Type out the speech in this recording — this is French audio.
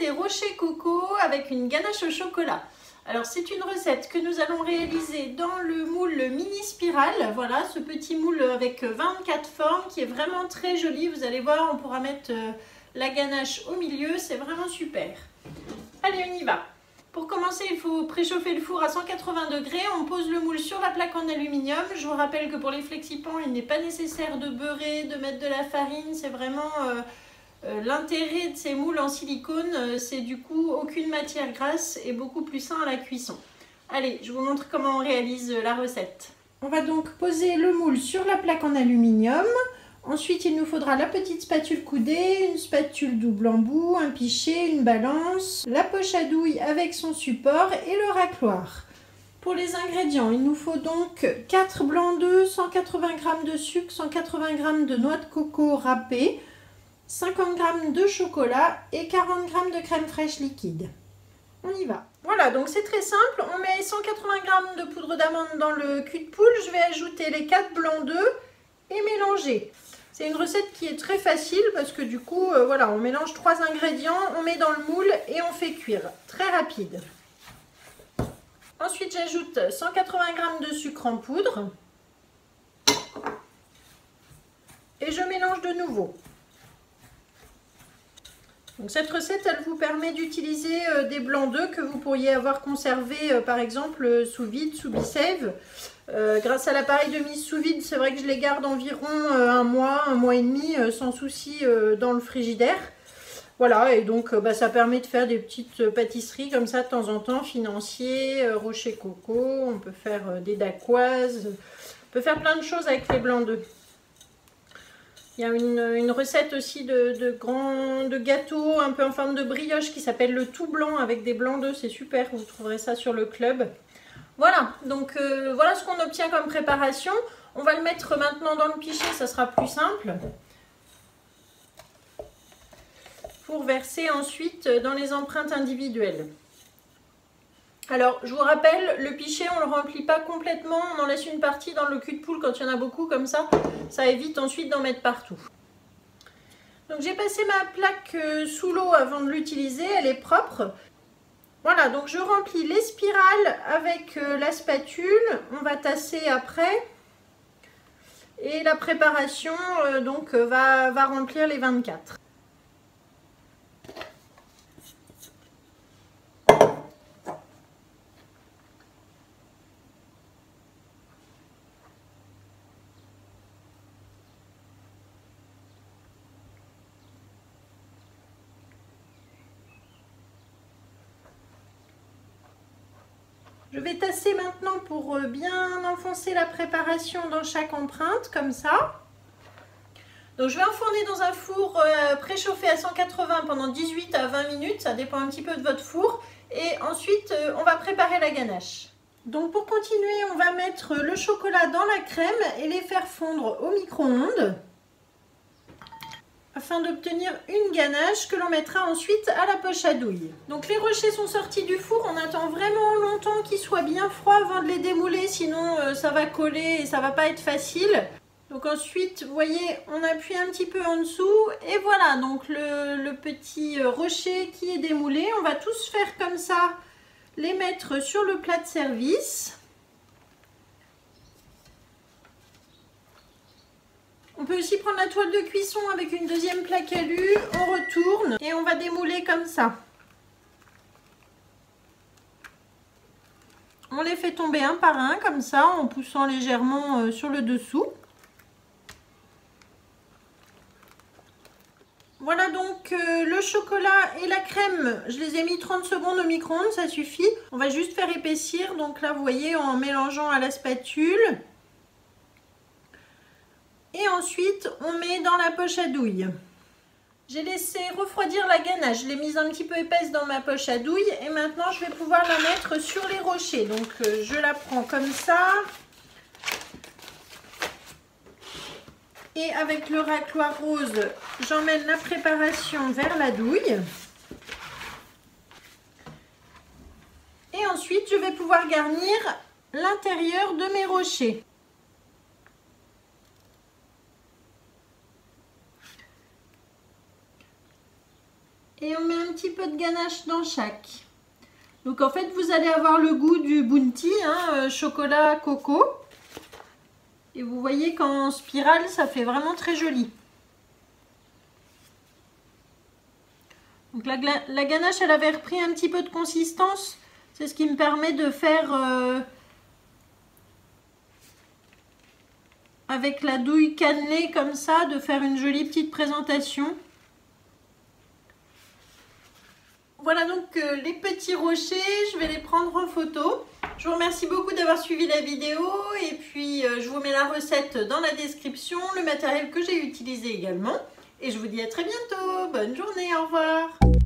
des rochers coco avec une ganache au chocolat. Alors c'est une recette que nous allons réaliser dans le moule mini spirale. Voilà, ce petit moule avec 24 formes qui est vraiment très joli. Vous allez voir, on pourra mettre la ganache au milieu, c'est vraiment super. Allez, on y va. Pour commencer, il faut préchauffer le four à 180 degrés. On pose le moule sur la plaque en aluminium. Je vous rappelle que pour les flexipans, il n'est pas nécessaire de beurrer, de mettre de la farine. C'est vraiment l'intérêt de ces moules en silicone. C'est du coup aucune matière grasse et beaucoup plus sain à la cuisson. Allez, je vous montre comment on réalise la recette. On va donc poser le moule sur la plaque en aluminium. Ensuite, il nous faudra la petite spatule coudée, une spatule double embout, un pichet, une balance, la poche à douille avec son support et le racloir. Pour les ingrédients, il nous faut donc 4 blancs d'œufs, 180 g de sucre, 180 g de noix de coco râpée, 50 g de chocolat et 40 g de crème fraîche liquide. On y va. Voilà, donc c'est très simple. On met 180 g de poudre d'amande dans le cul de poule. Je vais ajouter les 4 blancs d'œufs et mélanger. C'est une recette qui est très facile parce que du coup, voilà, on mélange 3 ingrédients, on met dans le moule et on fait cuire. Très rapide. Ensuite, j'ajoute 180 g de sucre en poudre. Et je mélange de nouveau. Donc cette recette, elle vous permet d'utiliser des blancs d'œufs que vous pourriez avoir conservés par exemple sous vide, sous Be-Save. Grâce à l'appareil de mise sous vide, c'est vrai que je les garde environ un mois et demi sans souci dans le frigidaire. Voilà, et donc ça permet de faire des petites pâtisseries comme ça de temps en temps, financiers, rochers coco, on peut faire des dacquoises, on peut faire plein de choses avec les blancs d'œufs. Il y a une recette aussi de gâteau un peu en forme de brioche qui s'appelle le tout blanc avec des blancs d'œufs, c'est super, vous trouverez ça sur le club. Voilà, donc voilà ce qu'on obtient comme préparation. On va le mettre maintenant dans le pichet, ça sera plus simple. Pour verser ensuite dans les empreintes individuelles. Alors, je vous rappelle, le pichet, on ne le remplit pas complètement, on en laisse une partie dans le cul de poule quand il y en a beaucoup, comme ça évite ensuite d'en mettre partout. Donc j'ai passé ma plaque sous l'eau avant de l'utiliser, elle est propre. Voilà, donc je remplis les spirales avec la spatule, on va tasser après. Et la préparation va remplir les 24. Je vais tasser maintenant pour bien enfoncer la préparation dans chaque empreinte, comme ça. Donc je vais enfourner dans un four préchauffé à 180 pendant 18 à 20 minutes, ça dépend un petit peu de votre four. Et ensuite, on va préparer la ganache. Donc pour continuer, on va mettre le chocolat dans la crème et les faire fondre au micro-ondes, afin d'obtenir une ganache que l'on mettra ensuite à la poche à douille. Donc les rochers sont sortis du four, on attend vraiment longtemps qu'ils soient bien froids avant de les démouler, sinon ça va coller et ça va pas être facile. Donc ensuite, vous voyez, on appuie un petit peu en dessous et voilà, donc le petit rocher qui est démoulé. On va tous faire comme ça, les mettre sur le plat de service. On peut aussi prendre la toile de cuisson avec une deuxième plaque alu, on retourne et on va démouler comme ça. On les fait tomber un par un comme ça en poussant légèrement sur le dessous. Voilà donc le chocolat et la crème, je les ai mis 30 secondes au micro-ondes, ça suffit. On va juste faire épaissir, donc là vous voyez en mélangeant à la spatule. Et ensuite, on met dans la poche à douille. J'ai laissé refroidir la ganache, je l'ai mise un petit peu épaisse dans ma poche à douille. Et maintenant, je vais pouvoir la mettre sur les rochers. Donc, je la prends comme ça. Et avec le racloir rose, j'emmène la préparation vers la douille. Et ensuite, je vais pouvoir garnir l'intérieur de mes rochers. Et on met un petit peu de ganache dans chaque. Donc en fait, vous allez avoir le goût du Bounty, hein, chocolat coco. Et vous voyez qu'en spirale, ça fait vraiment très joli. Donc la ganache, elle avait repris un petit peu de consistance. C'est ce qui me permet de faire avec la douille cannelée comme ça, de faire une jolie petite présentation. Voilà donc les petits rochers, je vais les prendre en photo. Je vous remercie beaucoup d'avoir suivi la vidéo et puis je vous mets la recette dans la description, le matériel que j'ai utilisé également. Et je vous dis à très bientôt, bonne journée, au revoir.